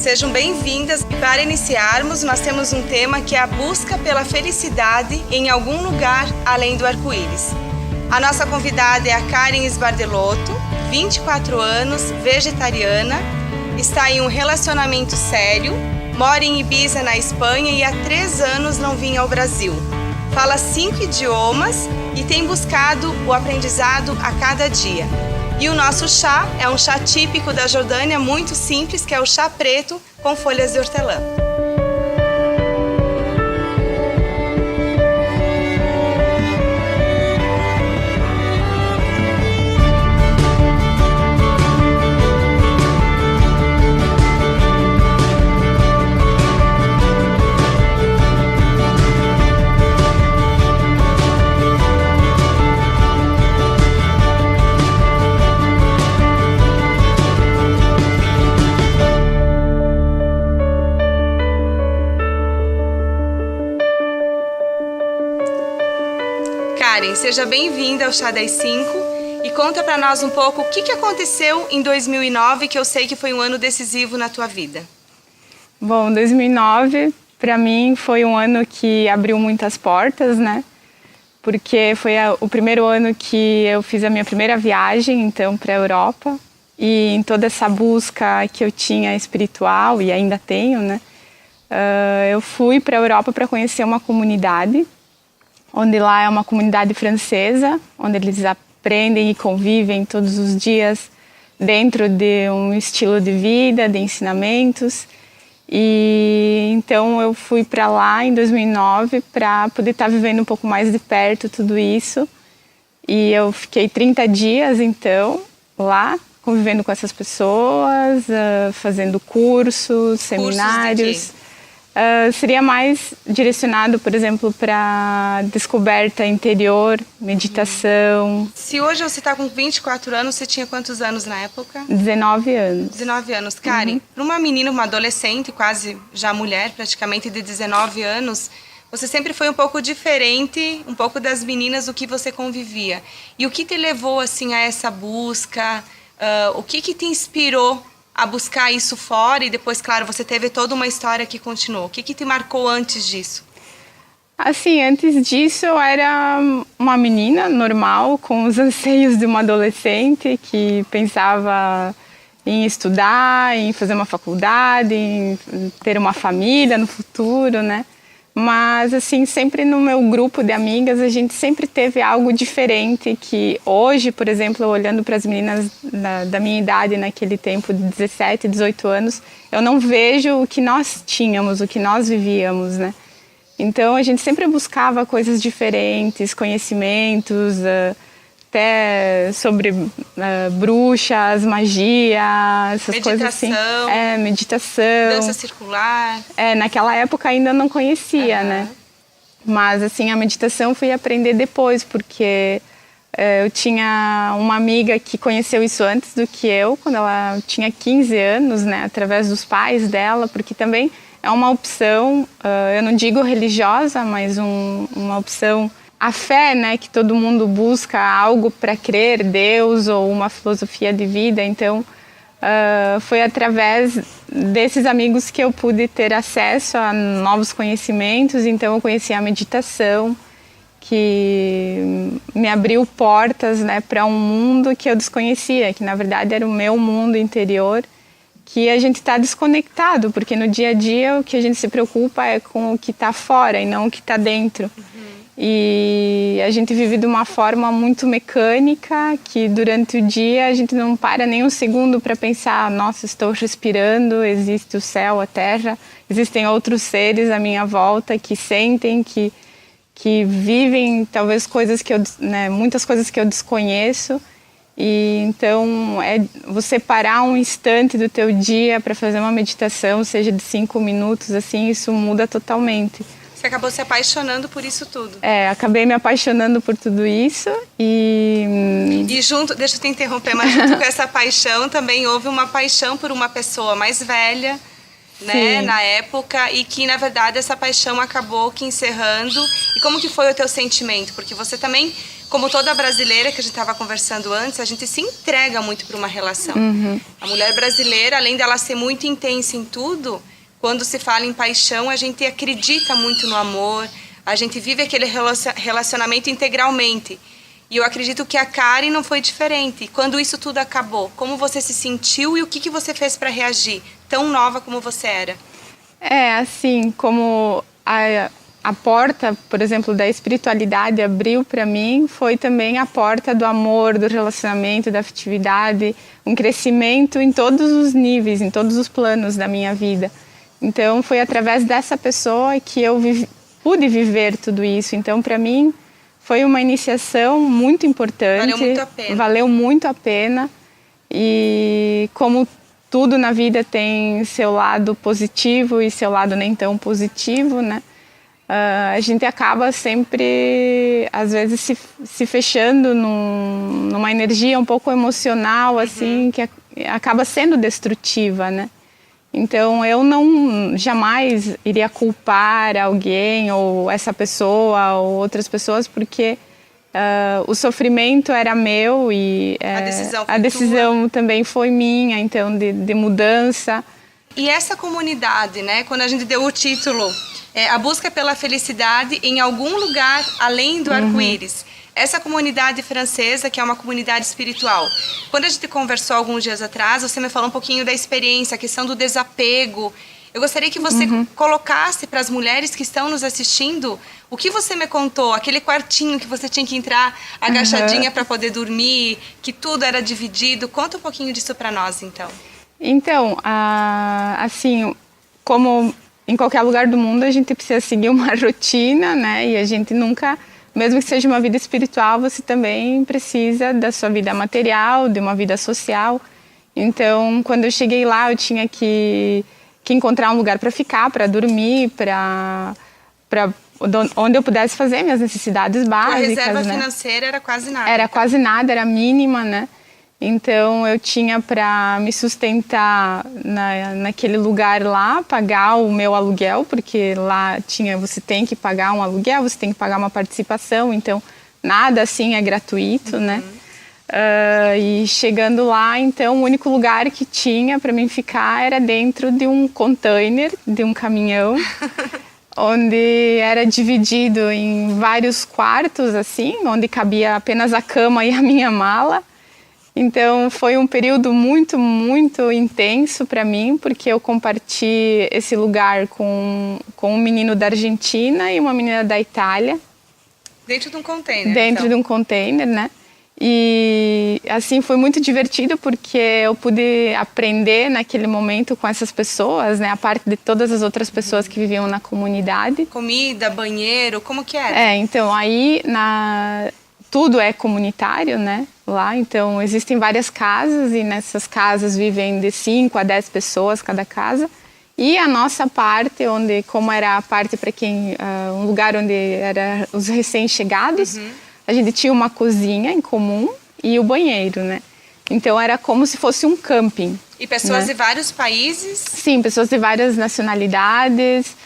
Sejam bem-vindas. Para iniciarmos, nós temos um tema que é a busca pela felicidade em algum lugar além do arco-íris. A nossa convidada é a Karen Sbardelotto, 24 anos, vegetariana, está em um relacionamento sério, mora em Ibiza, na Espanha, e há 3 anos não vinha ao Brasil. Fala 5 idiomas e tem buscado o aprendizado a cada dia. E o nosso chá é um chá típico da Jordânia, muito simples, que é o chá preto com folhas de hortelã. Karen, seja bem-vinda ao Chá das 5 e conta para nós um pouco o que aconteceu em 2009, que eu sei que foi um ano decisivo na tua vida. Bom, 2009 para mim foi um ano que abriu muitas portas, né? Porque foi o primeiro ano que eu fiz a minha primeira viagem, então, para a Europa. E em toda essa busca que eu tinha espiritual, e ainda tenho, né? Eu fui para a Europa para conhecer uma comunidade, onde lá é uma comunidade francesa, onde eles aprendem e convivem todos os dias dentro de um estilo de vida, de ensinamentos. E então eu fui para lá em 2009 para poder estar vivendo um pouco mais de perto tudo isso. E eu fiquei 30 dias então lá, convivendo com essas pessoas, fazendo cursos, seminários. Seria mais direcionado, por exemplo, para descoberta interior, meditação. Se hoje você está com 24 anos, você tinha quantos anos na época? 19 anos. 19 anos. Karen, para uma menina, uma adolescente, quase já mulher, praticamente de 19 anos, você sempre foi um pouco diferente, um pouco das meninas do que você convivia. E o que te levou assim a essa busca? O que te inspirou a buscar isso fora? E depois, claro, você teve toda uma história que continuou. O que te marcou antes disso? Assim, antes disso eu era uma menina normal, com os anseios de uma adolescente que pensava em estudar, em fazer uma faculdade, em ter uma família no futuro, né? Mas, assim, sempre no meu grupo de amigas, a gente sempre teve algo diferente que hoje, por exemplo, olhando para as meninas da minha idade, naquele tempo de 17, 18 anos, eu não vejo o que nós tínhamos, o que nós vivíamos, né? Então, a gente sempre buscava coisas diferentes, conhecimentos, até sobre bruxas, magia, essas coisas assim. Meditação. Dança circular. Naquela época ainda não conhecia, né? Mas, assim, a meditação fui aprender depois, porque eu tinha uma amiga que conheceu isso antes do que eu, quando ela tinha 15 anos, né? Através dos pais dela, porque também é uma opção, eu não digo religiosa, mas uma opção. A fé, né, que todo mundo busca algo para crer, Deus ou uma filosofia de vida. Então, foi através desses amigos que eu pude ter acesso a novos conhecimentos. Então, eu conheci a meditação, que me abriu portas, né, para um mundo que eu desconhecia, que na verdade era o meu mundo interior, que a gente está desconectado, porque no dia a dia o que a gente se preocupa é com o que está fora e não o que está dentro. E a gente vive de uma forma muito mecânica, que durante o dia a gente não para nem um segundo para pensar: nossa, estou respirando, existe o céu, a terra, existem outros seres à minha volta que sentem, que vivem talvez coisas que muitas coisas que eu desconheço. E então você parar um instante do teu dia para fazer uma meditação, seja de 5 minutos, assim, isso muda totalmente. Você acabou se apaixonando por isso tudo. Acabei me apaixonando por tudo isso E junto, deixa eu te interromper, mas junto com essa paixão também houve uma paixão por uma pessoa mais velha, né, na época, e que na verdade essa paixão acabou que encerrando. E como que foi o teu sentimento? Porque você também como toda brasileira que a gente estava conversando antes, a gente se entrega muito para uma relação. A mulher brasileira, além dela ser muito intensa em tudo, quando se fala em paixão, a gente acredita muito no amor, a gente vive aquele relacionamento integralmente. E eu acredito que a Karen não foi diferente. Quando isso tudo acabou, como você se sentiu e o que você fez para reagir, tão nova como você era? Assim, como a porta, por exemplo, da espiritualidade abriu para mim, foi também a porta do amor, do relacionamento, da afetividade, um crescimento em todos os níveis, em todos os planos da minha vida. Então, foi através dessa pessoa que eu pude viver tudo isso. Então, para mim, foi uma iniciação muito importante. Valeu muito a pena. Valeu muito a pena. E como tudo na vida tem seu lado positivo e seu lado nem tão positivo, né? A gente acaba sempre, às vezes, se fechando numa energia um pouco emocional, assim, que acaba sendo destrutiva, né? Então, eu jamais iria culpar alguém ou essa pessoa ou outras pessoas, porque o sofrimento era meu e a decisão também foi minha, então, de mudança. E essa comunidade, né, quando a gente deu o título, a busca pela felicidade em algum lugar além do arco-íris. Essa comunidade francesa, que é uma comunidade espiritual. Quando a gente conversou alguns dias atrás, você me falou um pouquinho da experiência, a questão do desapego. Eu gostaria que você colocasse para as mulheres que estão nos assistindo o que você me contou, aquele quartinho que você tinha que entrar agachadinha para poder dormir, que tudo era dividido. Conta um pouquinho disso para nós, então. Então, assim, como em qualquer lugar do mundo, a gente precisa seguir uma rotina, né? E a gente nunca... Mesmo que seja uma vida espiritual, você também precisa da sua vida material, de uma vida social. Então, quando eu cheguei lá, eu tinha que encontrar um lugar para ficar, para dormir, para onde eu pudesse fazer minhas necessidades básicas. A reserva né? financeira era quase nada. Era quase nada, era mínima, né? Então, eu tinha para me sustentar naquele lugar lá, pagar o meu aluguel, porque lá você tem que pagar um aluguel, você tem que pagar uma participação, então nada assim é gratuito, né? E chegando lá, então, o único lugar que tinha para mim ficar era dentro de um container, de um caminhão, onde era dividido em vários quartos, assim, onde cabia apenas a cama e a minha mala. Então, foi um período muito, muito intenso para mim, porque eu compartilhei esse lugar com um menino da Argentina e uma menina da Itália. Dentro de um container, Dentro de um container, né? E, assim, foi muito divertido, porque eu pude aprender naquele momento com essas pessoas, né? A parte de todas as outras pessoas que viviam na comunidade. Comida, banheiro, como que era? Então, aí, tudo é comunitário, né? Lá, então, existem várias casas e nessas casas vivem de 5 a 10 pessoas cada casa. E a nossa parte, como era a parte para um lugar onde eram os recém-chegados, a gente tinha uma cozinha em comum e o banheiro, né? Então, era como se fosse um camping. E pessoas, né, de vários países? Sim, pessoas de várias nacionalidades,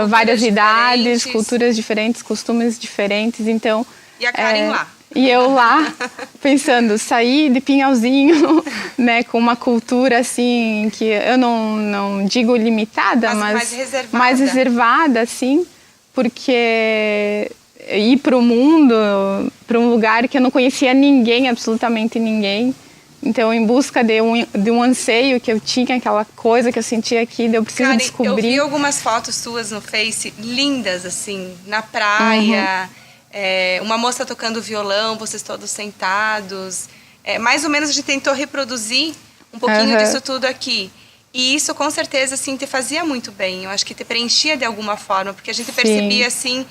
várias idades, culturas diferentes, costumes diferentes, então... E a Karen lá? E eu lá, pensando, sair de Pinhalzinho, né, com uma cultura assim, que eu não digo limitada, mas mais reservada, assim, porque ir para o mundo, para um lugar que eu não conhecia ninguém, absolutamente ninguém. Então, em busca de um anseio que eu tinha, aquela coisa que eu sentia aqui, eu preciso descobrir. Eu vi algumas fotos suas no Face, lindas, assim, na praia... uma moça tocando violão, vocês todos sentados. Mais ou menos a gente tentou reproduzir um pouquinho disso tudo aqui. E isso, com certeza, assim, te fazia muito bem. Eu acho que te preenchia de alguma forma, porque a gente percebia, assim,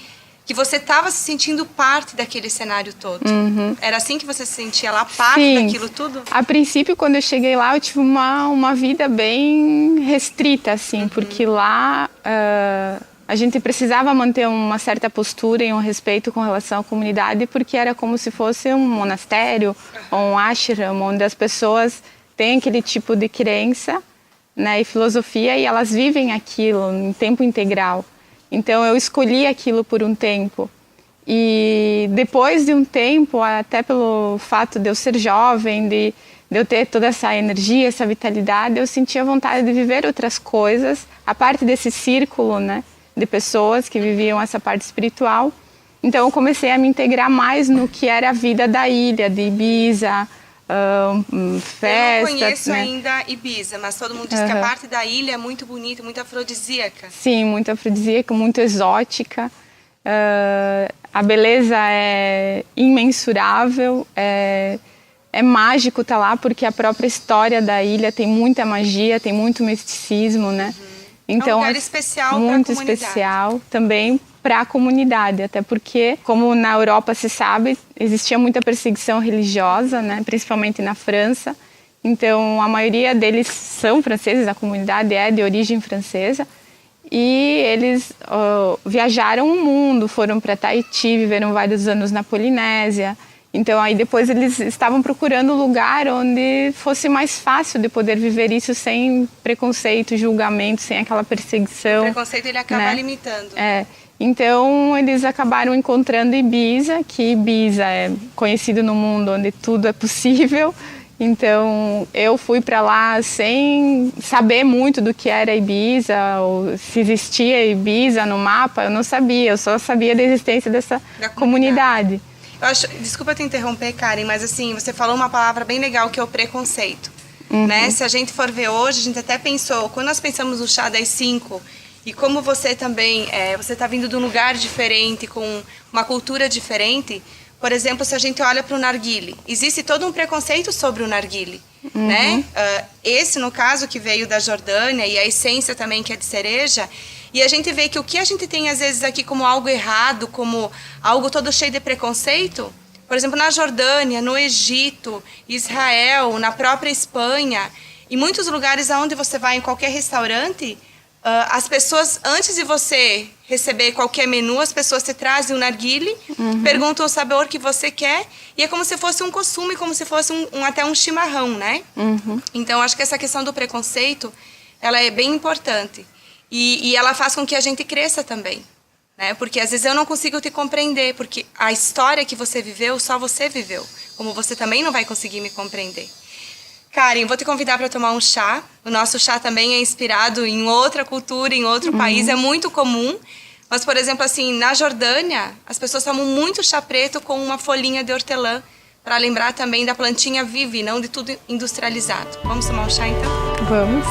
que você estava se sentindo parte daquele cenário todo. Era assim que você se sentia lá, parte daquilo tudo? A princípio, quando eu cheguei lá, eu tive uma vida bem restrita, assim, porque lá... a gente precisava manter uma certa postura e um respeito com relação à comunidade, porque era como se fosse um monastério ou um ashram, onde as pessoas têm aquele tipo de crença, né, e filosofia, e elas vivem aquilo em tempo integral. Então, eu escolhi aquilo por um tempo. E depois de um tempo, até pelo fato de eu ser jovem, de eu ter toda essa energia, essa vitalidade, eu sentia vontade de viver outras coisas, a parte desse círculo, né, de pessoas que viviam essa parte espiritual. Então eu comecei a me integrar mais no que era a vida da ilha, de Ibiza, festas. Eu não conheço, né? ainda Ibiza, mas todo mundo diz que a parte da ilha é muito bonita, muito afrodisíaca. Sim, muito afrodisíaca, muito exótica. A beleza é imensurável, é mágico estar lá, porque a própria história da ilha tem muita magia, tem muito misticismo, né? Então, é um lugar especial muito para a especial também para a comunidade, até porque, como na Europa se sabe, existia muita perseguição religiosa, né? Principalmente na França. Então, a maioria deles são franceses, a comunidade é de origem francesa. E eles viajaram o mundo, foram para Tahiti, viveram vários anos na Polinésia. Então, aí depois eles estavam procurando um lugar onde fosse mais fácil de poder viver isso sem preconceito, julgamento, sem aquela perseguição. O preconceito ele acaba, né, limitando. Então, eles acabaram encontrando Ibiza, que Ibiza é conhecido no mundo onde tudo é possível. Então, eu fui para lá sem saber muito do que era Ibiza, ou se existia Ibiza no mapa, eu não sabia, eu só sabia da existência dessa comunidade. Eu acho, desculpa te interromper, Karen, mas assim, você falou uma palavra bem legal que é o preconceito. Né? Se a gente for ver hoje, a gente até pensou, quando nós pensamos no chá das 5, e como você também, você está vindo de um lugar diferente, com uma cultura diferente. Por exemplo, se a gente olha para o narguile, existe todo um preconceito sobre o narguile, né? Esse, no caso, que veio da Jordânia, e a essência também que é de cereja, e a gente vê que o que a gente tem, às vezes, aqui como algo errado, como algo todo cheio de preconceito, por exemplo, na Jordânia, no Egito, Israel, na própria Espanha, em muitos lugares aonde você vai, em qualquer restaurante, as pessoas, antes de você receber qualquer menu, as pessoas te trazem um narguile, perguntam o sabor que você quer, e é como se fosse um costume, como se fosse até um chimarrão, né? Então, acho que essa questão do preconceito, ela é bem importante. E ela faz com que a gente cresça também, né? Porque às vezes eu não consigo te compreender, porque a história que você viveu, só você viveu. Como você também não vai conseguir me compreender. Karen, vou te convidar para tomar um chá. O nosso chá também é inspirado em outra cultura, em outro país. É muito comum. Mas, por exemplo, assim, na Jordânia, as pessoas tomam muito chá preto com uma folhinha de hortelã, para lembrar também da plantinha viva e não de tudo industrializado. Vamos tomar um chá, então? Vamos.